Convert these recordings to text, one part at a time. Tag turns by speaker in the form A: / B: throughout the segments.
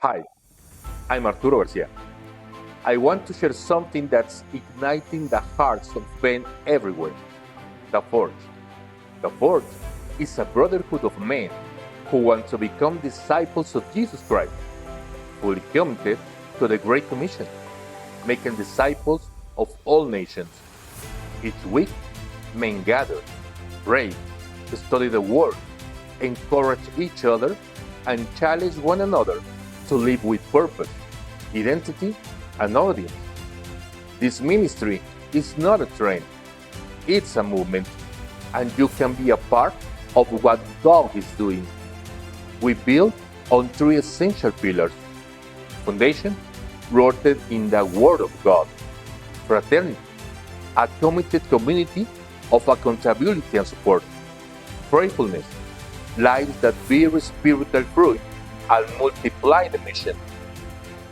A: Hi, I'm Arturo Garcia. I want to share something that's igniting the hearts of men everywhere: the Forge. The Forge is a brotherhood of men who want to become disciples of Jesus Christ, fully committed to the Great Commission, making disciples of all nations. Each week, men gather, pray, study the Word, encourage each other, and challenge one another to live with purpose, identity, and audience. This ministry is not a trend, it's a movement, and you can be a part of what God is doing. We build on three essential pillars: foundation, rooted in the Word of God; fraternity, a committed community of accountability and support; prayerfulness, lives that bear spiritual fruit and multiply the mission.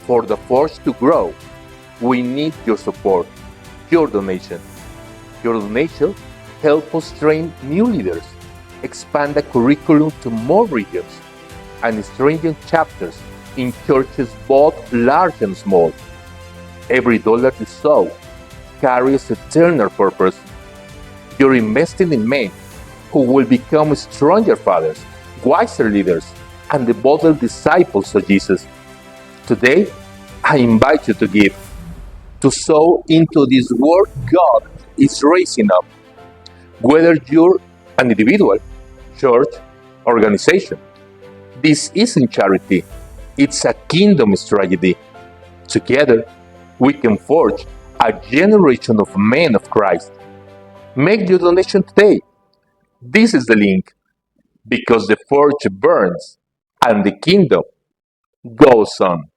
A: For the force to grow, we need your support, your donation. Your donation helps us train new leaders, expand the curriculum to more regions, and strengthen chapters in churches both large and small. Every dollar you sow carries eternal purpose. You're investing in men who will become stronger fathers, wiser leaders, and devoted disciples of Jesus. Today, I invite you to give, to sow into this work God is raising up, whether you're an individual, church, organization. This isn't charity, it's a kingdom strategy. Together, we can forge a generation of men of Christ. Make your donation today. This is the link, because the forge burns and the kingdom goes on.